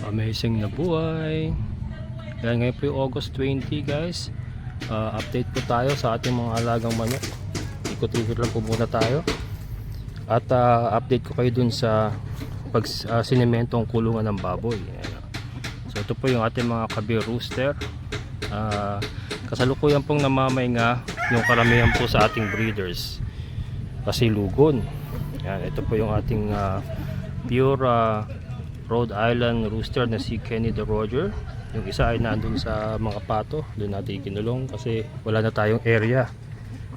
Amazing na buhay. Yan, ngayon po yung August 20 guys. Update po tayo sa ating mga alagang manok. Ikot-ikot lang po muna tayo. At update ko kayo dun sa sinementong kulungan ng baboy. Yan. So ito po yung ating mga kabir rooster. Kasalukuyan pong namamahinga yung karamihan po sa ating breeders. Kasi lugon. Yan, ito po yung ating pure Rhode Island rooster na si Kenny the Roger. Yung isa ay nandun sa mga pato, doon natin kinulong kasi wala na tayong area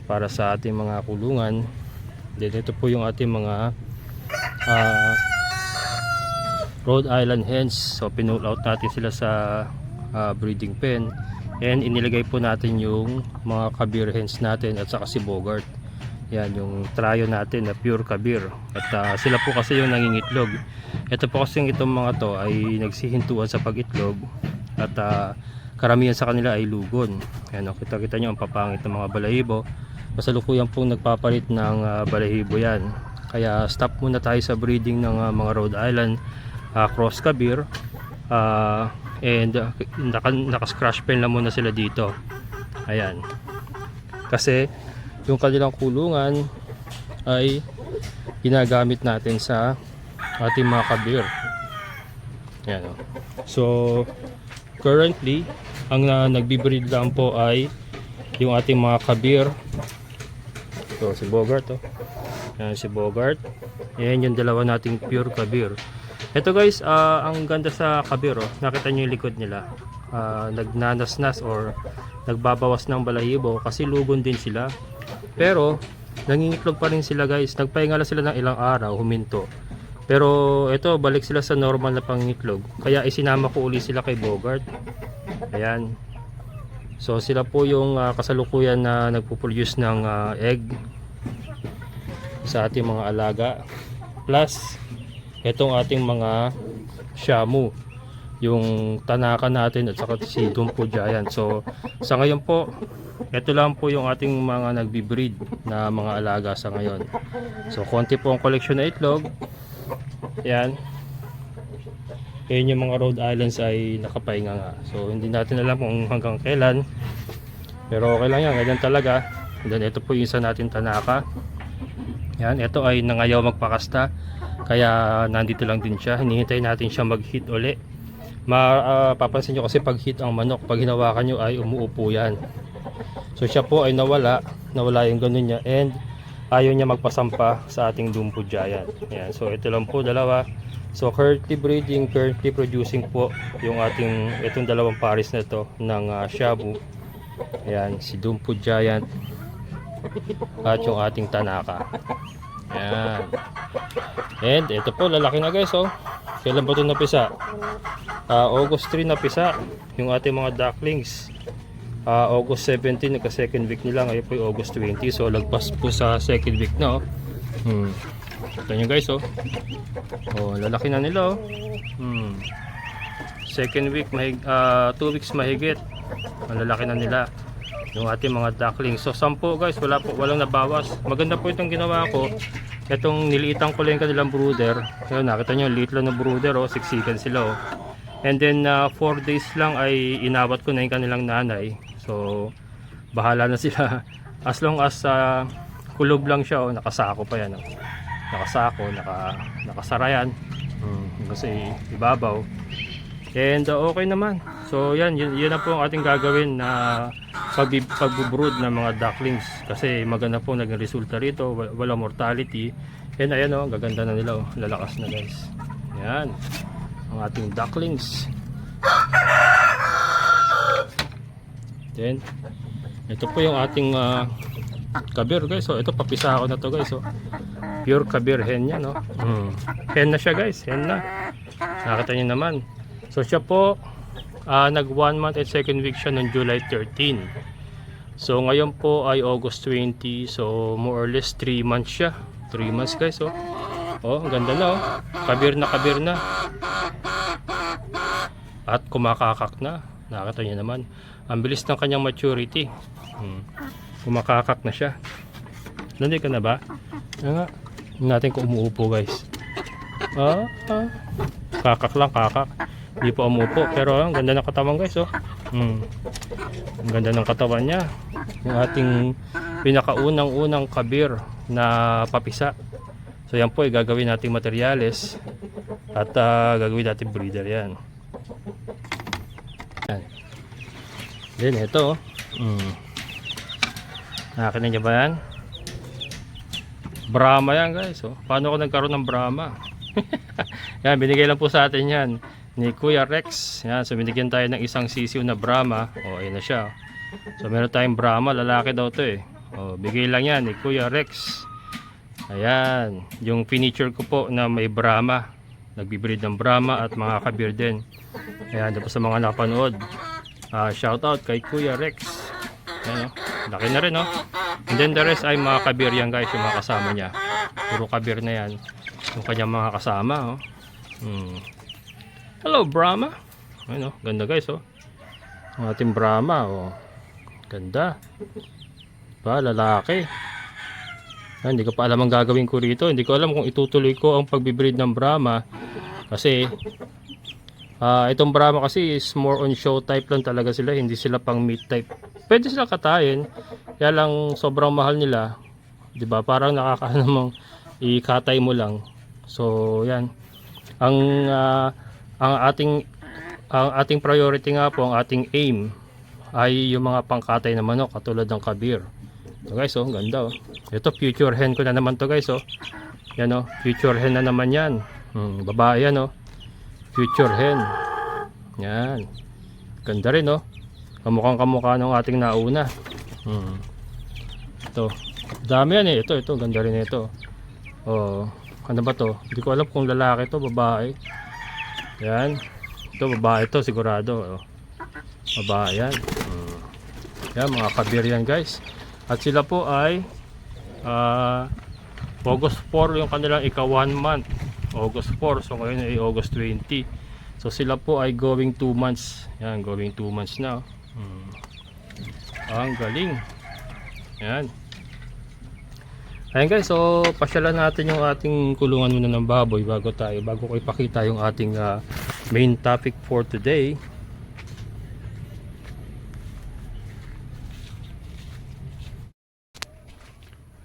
para sa ating mga kulungan. Then ito po yung ating mga Rhode Island hens. So pinull out natin sila sa breeding pen, and inilagay po natin yung mga kabir hens natin at saka si Bogart. Yan yung trio natin na pure kabir. At sila po kasi yung nangingitlog. Ito po kasi itong mga to ay nagsihintuan sa pag-itlog. At karamihan sa kanila ay lugon. Yan, kita-kita nyo ang papangit ng mga balahibo. Kasalukuyan pong nagpapalit ng balahibo yan. Kaya stop muna tayo sa breeding ng mga Rhode Island cross kabir. And naka-scratch pen lang muna sila dito. Ayan. Kasi yung kanilang kulungan ay ginagamit natin sa ating mga kabir. Yan, o. So currently ang nagbibreed lang po ay yung ating mga kabir. So si Bogart, oh. Yan si Bogart. Yan yung dalawa nating pure kabir. Ito guys, ang ganda sa kabir, oh. Nakita nyo yung likod nila. Nagnanasnas or nagbabawas ng balahibo kasi lugon din sila. Pero nangingitlog pa rin sila guys. Nagpahinga lang sila ng ilang araw, huminto. Pero ito, balik sila sa normal na pangingitlog. Kaya isinama ko uli sila kay Bogart. Ayan. So sila po yung kasalukuyan na nagpo-produce ng egg sa ating mga alaga. Plus itong ating mga shamu, yung tanaka natin at saka si Dumpo Giant. So sa ngayon po, ito lang po yung ating mga nagbi-breed na mga alaga sa ngayon. So konti po ang collection na itlog. Yan. Yan yung mga Rhode Islands ay nakapahinga nga. So hindi natin alam kung hanggang kailan. Pero okay lang yan, ganyan talaga. And then ito po yung isa natin tanaka. Yan, ito ay nangayaw magpakasta. Kaya nandito lang din siya. Hinihintay natin siya mag-hit uli. Papansin nyo kasi pag hit ang manok, pag hinawakan nyo ay umuupo yan. So siya po ay nawala yung ganun niya, and ayaw niya magpasampa sa ating Dumpo Giant. Ayan, so ito lang po dalawa. So currently breeding, currently producing po yung itong dalawang pares na to ng shabu. Ayan, si Dumpo Giant at yung ating tanaka. Ayan. And ito po, lalaki na guys, oh. Kailan ba ito napisa? August 3 napisa yung ating mga ducklings. August 17 nagka second week nila, ngayon po yung August 20. So lagpas po sa second week na, oh. Ito nyo guys, oh. Oh, lalaki na nila, oh. Second week, 2 weeks mahigit. Ang lalaki na nila yung ating mga ducklings. So 10 guys, walang nabawas. Maganda po itong ginawa ko. Itong niliitan ko lang yung kanilang brooder. Ayun, nakita nyo, liit lang na brooder, oh. Siksikan sila, oh. And then 4 days lang ay inawat ko na yung kanilang nanay. So bahala na sila. As long as kulob lang siya, oh, nakasako pa yan, oh. Nakasako, nakasara yan. Kasi ibabaw. And okay naman. So yan na po ang ating gagawin na pagbubrood ng mga ducklings. Kasi maganda po naging resulta rito. Wala mortality. And ayan, oh, gaganda na nila, oh. Lalakas na guys. Yan ang ating ducklings. Then ito po yung ating kabir guys. So ito, papisa ako na to guys, oh. Pure kabir hen yan, no? Hen na siya guys, hen na. Nakita niyo naman. So siya po nag 1 month and second week siya noong July 13. So ngayon po ay August 20. So more or less 3 months siya. 3 months guys, oh. Oh, ang ganda na, oh. Kabir na. At kumakakak na. Nakita niyo naman. Ang bilis ng kanyang maturity. Kumakakak na siya. Nandiyan ka na ba? Nga. Natin kung umuupo guys. Kakak lang, kakak. Hindi po umupo. Pero ang ganda ng katawan guys, oh. Ang ganda ng katawan niya. Yung ating pinakaunang-unang kabir na papisa. So yan po ay gagawin nating materyales at gagawin natin breeder yan. Yan. Then ito, nakakita niyo ba yan? Brahma yan guys. Oh. Paano ako nagkaroon ng Brahma? Yan, binigay lang po sa atin yan ni Kuya Rex. Yan, so binigyan tayo ng isang sisiw na Brahma. O, ayun na siya. So meron tayong Brahma, lalaki daw to eh. O, bigay lang yan ni Kuya Rex. Ayan, yung finiture ko po na may Brahma. Nagbibreed ng Brahma at mga kabir din. Ayan, doon po sa mga nakapanood. Shout out kay Kuya Rex. Ayan, laki na rin, no? And then the rest ay mga kabir yan guys, yung mga kasama niya. Puro kabir na yan. Yung kanyang mga kasama, oh. Hello, Brahma. Ayun, oh, ganda guys, oh. Ang ating Brahma, oh. Ganda. Pa, lalaki. Hindi ko pa alam ang gagawin ko rito. Hindi ko alam kung itutuloy ko ang pagbibreed ng Brahma. Kasi, itong Brahma kasi is more on show type lang talaga sila. Hindi sila pang meat type. Pwede sila katayin. Kaya lang sobrang mahal nila. 'Di ba? Parang nakakaanamang ikatay mo lang. So, yan. Ang ating priority nga po, ang ating aim ay yung mga pangkatay na manok katulad ng kabir. So guys, oh, ganda oh. Ito future hen ko na naman to guys, oh. Yan oh, future hen na naman yan. Babae yan oh. Future hen. Yan. Ganda rin oh. Kamukhang-kamukha ng ating nauna. Ito. Dami yan eh. Ito, ganda rin ito. Oh, ano ba to? Hindi ko alam kung lalaki to, babae. Yan. Ito babae to sigurado. Oh. Babae yan. Yan mga kabir yan guys. At sila po ay August 4 yung kanilang ika 1 month. August 4. So ngayon ay August 20. So sila po ay going 2 months. Yan, going 2 months na. Ang galing. Yan. Ayan guys, so pasyalan natin yung ating kulungan muna ng baboy bago ko ipakita yung ating main topic for today.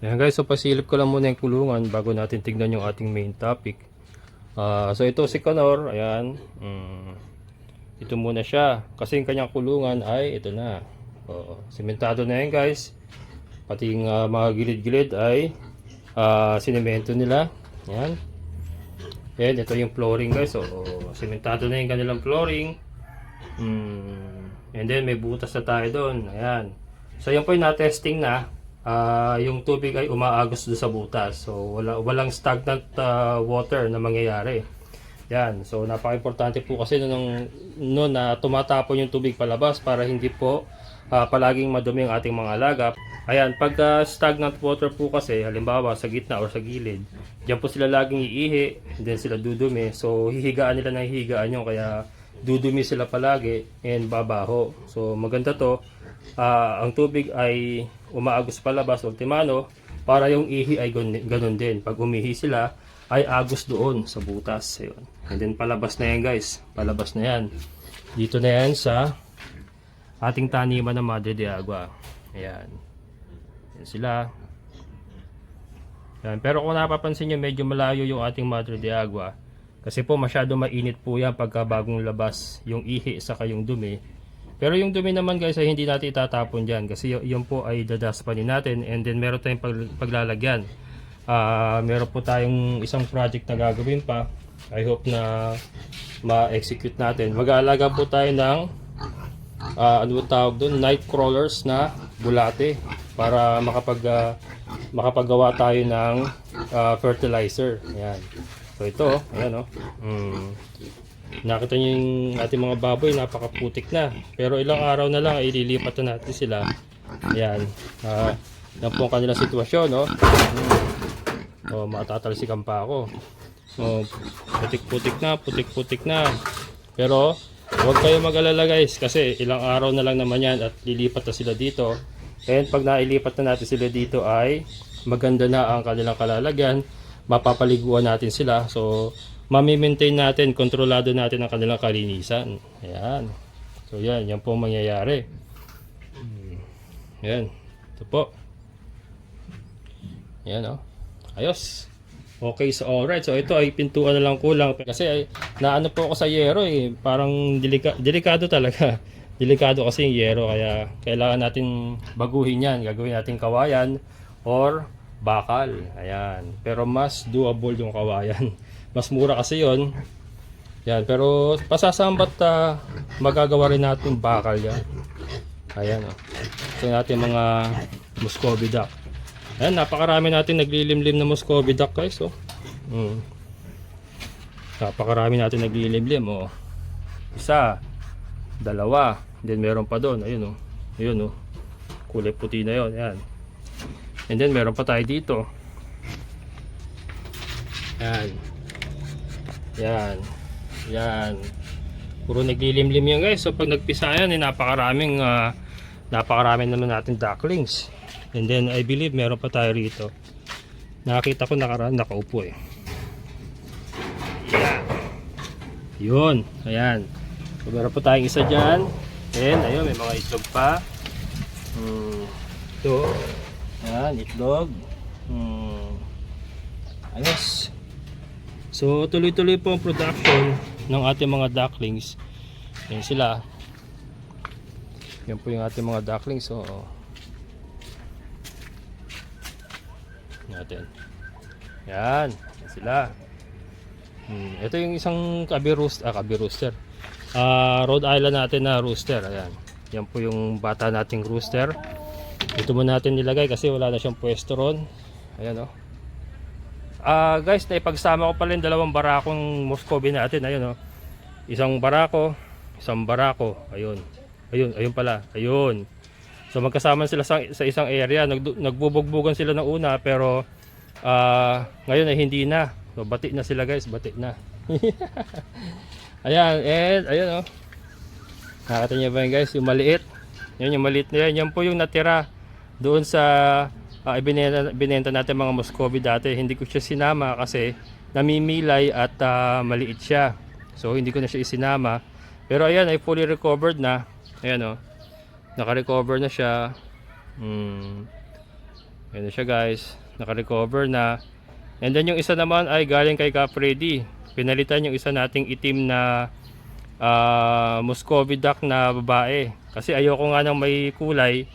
Ayan guys, so pasilip ko lang muna yung kulungan bago natin tignan yung ating main topic. So ito si Connor, ayan. Ito muna siya kasi yung kanyang kulungan ay ito na. Simentado na yan guys. Pati yung mga gilid-gilid ay sinemento nila. Ayan. Ayan, ito yung flooring guys. So simentado na yung kanilang flooring. And then may butas na tayo doon. Ayan. So yan po yung na-testing na. Yung tubig ay umaagos doon sa butas. So walang stagnant water na mangyayari. Yan. So napaka-importante po kasi noon na tumatapon yung tubig palabas para hindi po palaging madumi ang ating mga alaga. Ayan, pag stagnant water po kasi, halimbawa sa gitna o sa gilid, diyan po sila laging iihi, then sila dudumi. So hihigaan nila ng hihigaan nyo, kaya dudumi sila palagi and babaho. So maganda to, ang tubig ay umaagos palabas, ultimano, para yung ihi ay ganun din. Pag umihi sila, ay agos doon sa butas. Ayun. And then palabas na yan guys, palabas na yan. Dito na yan sa ating taniman ng Madre de Agua. Ayan. Yan sila. Yan. Pero kung napapansin nyo, medyo malayo yung ating Madre de Agua. Kasi po masyado mainit po yan pagka bagong labas yung ihi saka yung dumi. Pero yung dumi naman guys ay hindi natin itatapon dyan. Kasi yun po ay dadaspanin natin. And then meron tayong paglalagyan. Meron po tayong isang project na gagawin pa. I hope na ma-execute natin. Mag-aalaga po tayo ng ano tawag doon, night crawlers na bulate para makapagawa tayo ng fertilizer. Ayan. So ito, ayan oh. Nakita niyo yung ating mga baboy, napakaputik na. Pero ilang araw na lang ay ililipat na natin sila. Ayan. Yan po ang kanilang sitwasyon, no? Matatalsikan pa ako. Putik-putik na. Pero huwag kayo mag-alala guys, kasi ilang araw na lang naman yan at lilipat na sila dito. And pag nailipat na natin sila dito ay maganda na ang kanilang kalalagyan. Mapapaliguan natin sila. So mami-maintain natin, kontrolado natin ang kanilang kalinisan. Ayan. So yan po ang mangyayari. Ayan. Ito po. Ayan, oh. Ayos. Okay, so alright. So ito ay pintuan na lang kulang. Kasi ay, naano po ako sa yero eh. Parang delikado talaga. Delikado kasi yung yero. Kaya kailangan natin baguhin yan. Gagawin natin kawayan or bakal. Ayan. Pero mas doable yung kawayan. Mas mura kasi yon. Yan. Pero pasasambat magagawa rin natin bakal yan. Ayan, oh. Ito natin mga Muscovy duck. Ayan, napakarami natin naglilimlim na Muscovy duck, guys, oh. Napakarami natin naglilimlim, oh. Isa, dalawa, then meron pa doon, ayun, oh. Ayun, oh. Kulay puti na yon, ayan. And then meron pa tayo dito. Ayan. Yan. Yan. Puro naglilimlim yan, guys. So pag nagpisa yan, napakarami naman natin ducklings. And then I believe meron pa tayo rito. Nakita ko nakaraan nakaupo eh. Yan. Yun. Ayan. So meron pa tayong isa dyan. And ayun, may mga itlog pa. Ito. Ayan, itlog. Ayos. So tuloy-tuloy po ang production ng ating mga ducklings. Yan sila. Yan po yung ating mga ducklings. So natin. Yan. Yan sila. Ito yung isang Cubby rooster. Rhode Island natin na rooster. Ayan. Yan po yung bata nating rooster. Ito muna natin nilagay kasi wala na siyang pwesto ron. Ayan, oh. Guys, naipagsama ko pala yung dalawang barakong Muscovy natin. Ayun, oh. Isang barako. Ayun. Ayun pala. Ayun. So magkasama sila sa isang area. Nagbubugbugan sila ng una pero ngayon ay hindi na. So bati na sila, guys. Bati na. Ayan. And ayun, oh. Nakita niyo ba yun, guys? Yung maliit. Yan yung maliit na yan. Yan po yung natira doon sa binenta natin mga Muscovy dati. Hindi ko siya sinama kasi namimilay at maliit siya. So hindi ko na siya isinama. Pero ayan, ay fully recovered na. Ayan, oh. Naka-recover na siya. Ayan na siya, guys. Naka-recover na. And then yung isa naman ay galing kay Cap Freddy. Pinalitan yung isa nating itim na Muscovy duck na babae. Kasi ayoko nga ng may kulay.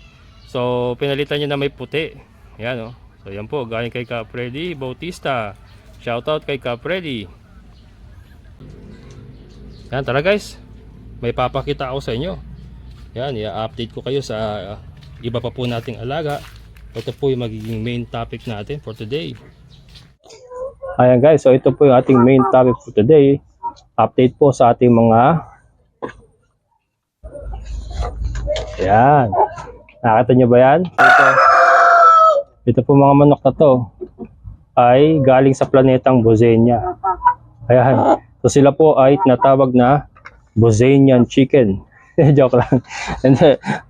So pinalitan niya na may puti. Ayan, oh. So yan po, galing kay Cap Freddy Bautista. Shoutout kay Cap Freddy. Yan, tara, guys. May papakita ako sa inyo. Yan, i-update ko kayo sa iba pa po nating alaga. Ito po yung magiging main topic natin for today. Ayan, guys, so ito po yung ating main topic for today. Update po sa ating mga yan. Nakita nyo ba yan? Ito po mga manok na to ay galing sa planetang Bosenia. Ayan. So sila po ay tinatawag na Bosenian chicken. Joke lang. And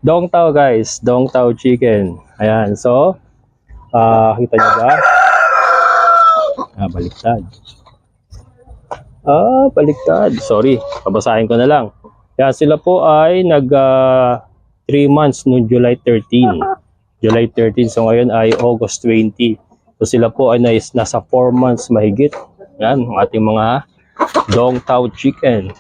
Dong Tao, guys. Dong Tao chicken. Ayan. So kita nyo ba? Baliktad. Baliktad. Sorry. Pabasahin ko na lang. Kaya sila po ay 3 months noong July 13. July 13. So ngayon ay August 20. So sila po ay nasa 4 months mahigit. Yan. Ang ating mga Dong Tao chicken.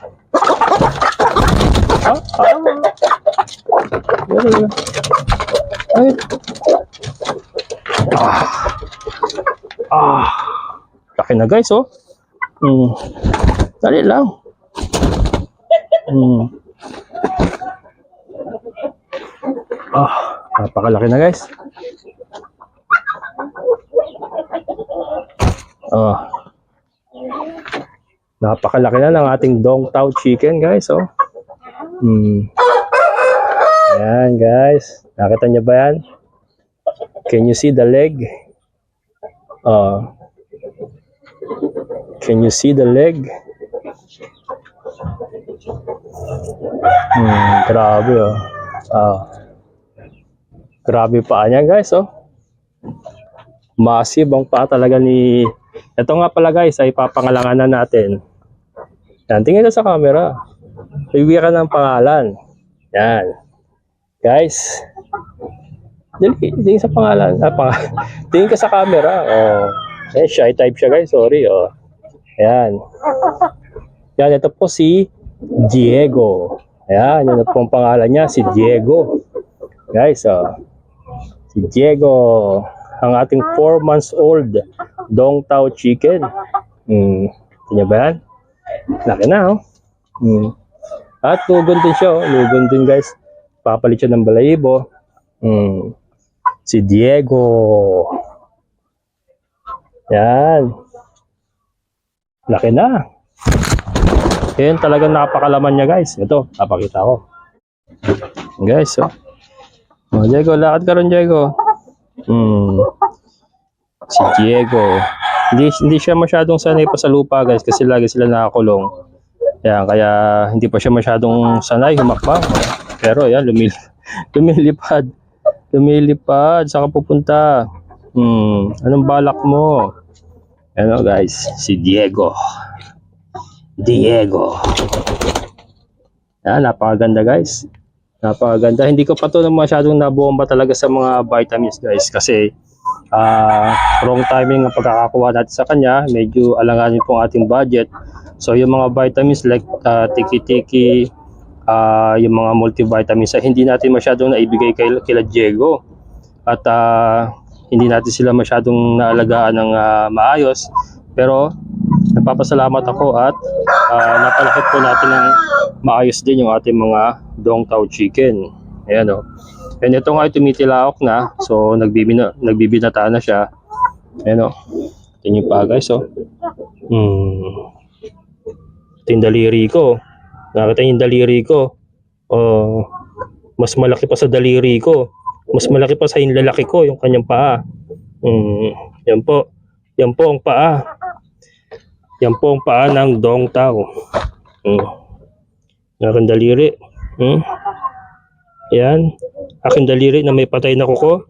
Laki na, guys, oh. Dali lang. Napakalaki na, guys. Napakalaki na ng ating Dong Tao chicken, guys, oh. Ayan, guys. Nakita niyo ba yan? Can you see the leg? Can you see the leg? Grabe, oh. Grabe paa niya, guys, oh. Massive ang paa talaga ni Ito nga pala guys, ay papangalanganan natin. Yan, tingin ka sa camera. Bibigyan ka ng pangalan. Yan. Guys. Dali, tingin sa pangalan. Tingin ka sa camera. Oh. Eh, shy type siya guys, sorry. Oh. Yan. Yan, ito po si Diego. Ayan, yun po ang pangalan niya, si Diego. Guys, si Diego, ang ating 4 months old Dong Tao chicken. Tingnan ba yan? Laki na, oh. At lugon din siya, oh. Lugon din, guys. Papalit siya ng balayibo. Si Diego. Yan. Laki na. Yan, talagang napakalaman niya, guys. Ito, papakita ko. Guys, oh. Oh, Diego, lakad ka ron, Diego. Si Diego. Hindi siya masyadong sanay pa sa lupa, guys, kasi lagi sila nakakulong. Yan, kaya hindi pa siya masyadong sanay humakbang. Pero yan, lumilipad. Lumilipad. Saan ka pupunta? Anong balak mo? Ano, guys, si Diego. Diego. Yan, napakaganda, guys. Napakaganda. Hindi ko pa ito masyadong nabomba talaga sa mga vitamins, guys, kasi wrong timing ang pagkakakuha natin sa kanya. Medyo alanganin po ang ating budget. So yung mga vitamins like tiki-tiki, yung mga multivitamins ay hindi natin masyadong naibigay kila Diego. At hindi natin sila masyadong naalagaan ng maayos. Pero nagpapasalamat ako at napalakit po natin ng maayos din yung ating mga Dong Tao chicken. Ayan, oh. And ito nga ay tumitilaok na. So nagbibinata na siya. Ayan, oh. Ito yung pa, guys, oh. Ito yung daliri ko. Nakita yung daliri ko. Oh, mas malaki pa sa daliri ko. Mas malaki pa sa yung lalaki ko, yung kanyang paa. Yan po. Yan po ang paa. Yan po ang paa ng Dong Tao. Aking daliri. Yan. Aking daliri na may patay na kuko.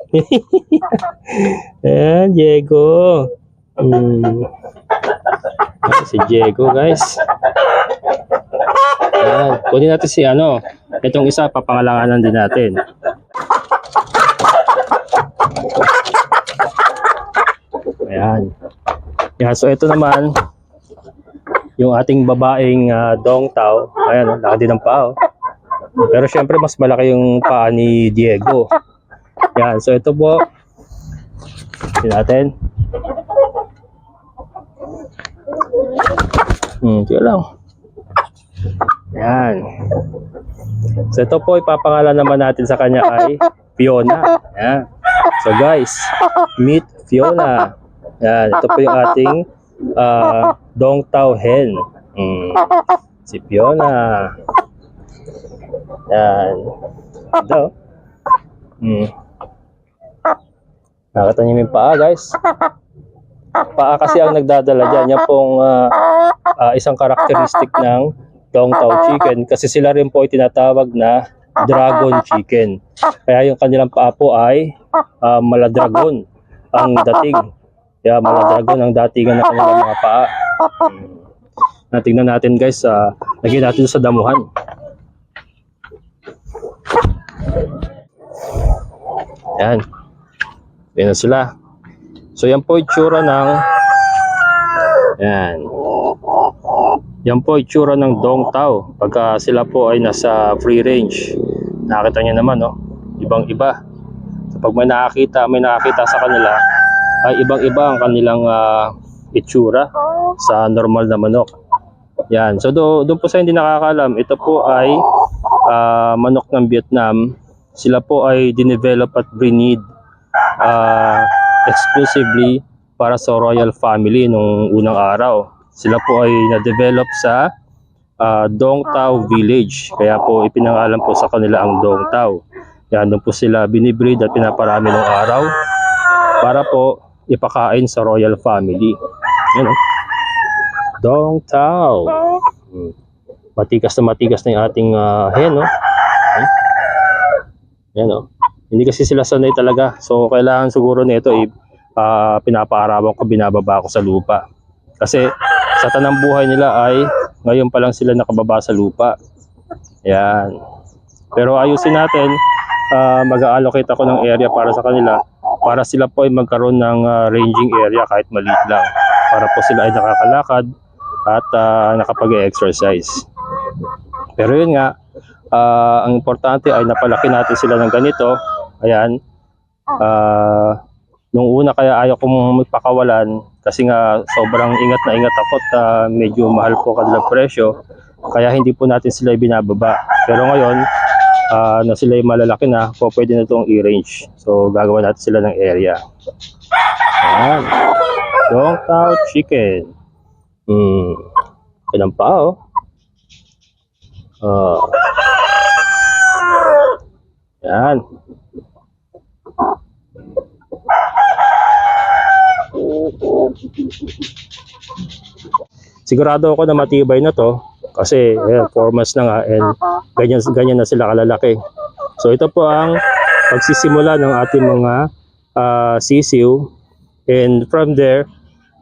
Ayan, Diego. Si Diego, guys. Ayan. Kunin natin si itong isa, papangalanganan din natin. Ayan. Yan, so ito naman yung ating babaeng Dong Tao. Ayan, laki din ng paa. Pero syempre mas malaki yung paa ni Diego. Yan, so ito po. Tignan natin. Tignan lang. Yan. So ito po, ipapangalan naman natin sa kanya ay Fiona. Yan. So guys, meet Fiona. Yan, ito po yung ating Dong Tao hen. Si Fiona. Yan. Ito. Nakita niyo yung paa, guys. Paa kasi ang nagdadala dyan. Yan pong isang karakteristik ng Dong Tao chicken. Kasi sila rin po ay tinatawag na dragon chicken. Kaya yung kanilang paa po ay maladragon ang dating. Kaya maladragon ang datingan ng kanilang mga paa. Natingnan natin, guys. Lagyan natin sa damuhan. Yan. Yan na sila. So yan po itsura ng Yan po itsura ng Dong Tao pagka sila po ay nasa free range. Nakita niyo naman, no? Ibang-iba. So pag may nakakita sa kanila ay ibang-iba ang kanilang itsura sa normal na manok. Yan. So doon po sa hindi nakakaalam, ito po ay manok ng Vietnam. Sila po ay dinevelop at breed exclusively para sa royal family nung unang araw. Sila po ay na-develop sa Dong Tao village. Kaya po ipinangalan po sa kanila ang Dong Tao. Yan, doon po sila binibreed at pinaparami ng araw para po ipakain sa royal family. Yan, Dong Tao. Matikas na yung ating hen, no? Yan, no? Hindi kasi sila sanay talaga. So kailangan siguro nito pinapaarawan ko, binababa ko sa lupa. Kasi sa tanang buhay nila ay ngayon pa lang sila nakababa sa lupa. Yan. Pero ayusin natin, mag-allocate ako ng area para sa kanila para sila po ay magkaroon ng ranging area kahit maliit lang. Para po sila ay nakakalakad at nakapag-exercise. Pero yun nga, ang importante ay napalaki natin sila ng ganito. Ayan. Nung una kaya ayaw kong magpakawalan kasi nga sobrang ingat na ingat ako at medyo mahal po kanilang presyo. Kaya hindi po natin sila ibinababa. Pero ngayon, na sila ay malalaki na, po pwede na itong i-range. So gagawa natin sila ng area. Ayan. Dong Tao Chicken. Ganun pa oh. Yan. Sigurado ako na matibay na to kasi 4 months na nga and ganyan na sila kalalaki. So ito po ang pagsisimula ng ating mga sisiw, and from there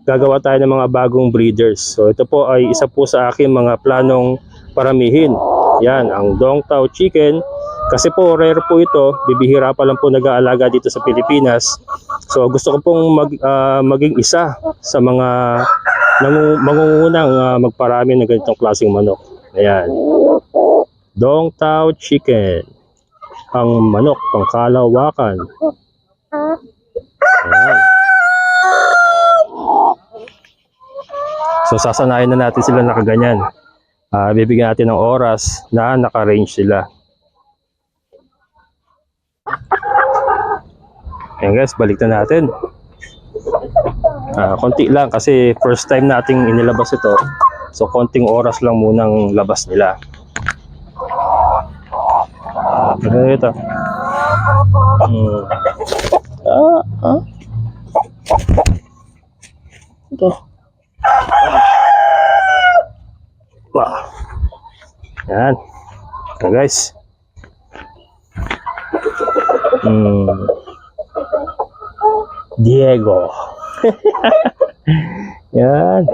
gagawa tayo ng mga bagong breeders. So ito po ay isa po sa aking mga planong paramihin. Yan, ang Dong Tao Chicken. Kasi po rare po ito, bibihira pa lang po nag-aalaga dito sa Pilipinas. So gusto ko pong maging isa sa mga mangungunang magparami ng ganitong klaseng manok. Ayan. Dong Tao Chicken. Ang manok pang kalawakan. Ayan. So sasanayin na natin sila nakaganyan. Bibigyan natin ng oras na naka-range sila. Ayan guys, balik na natin. Konti lang kasi first time nating inilabas ito. So konting oras lang munang labas nila. Ito. Ito. Wow. Yan. Okay guys. Diego. Yan.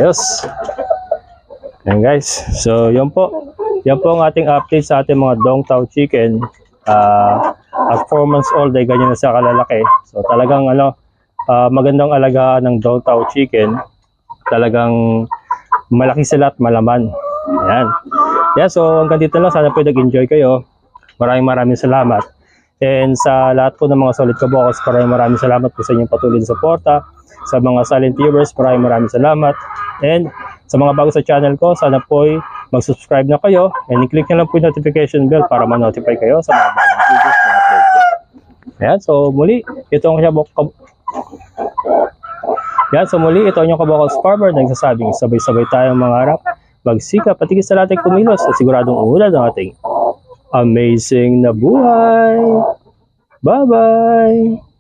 Yes. Yan guys. So yun po. Yan po ang ating update sa ating mga Dong Tao Chicken. At 4 months old ay ganyan na siya kalalaki. So talagang magandang alagaan ng Dong Tao Chicken. Talagang malaki sila at malaman. Yan. Yeah, so hanggang dito lang. Sana po nag-enjoy kayo. Maraming salamat. And sa lahat po ng mga solid kabokos, maraming salamat po sa inyong patuloy na suporta. Sa mga silent viewers, maraming salamat. And sa mga bago sa channel ko, sana po mag-subscribe na kayo. And i-click nyo lang po yung notification bell para ma-notify kayo sa mga bagong videos na upload ko. Ayan, so muli, ito ang inyong kabokos farmer na nagsasabing sabay-sabay tayong mangarap, magsikap at higit sa lahat ay kumilos at siguradong uunlad ang ating amazing na buhay. Bye-bye!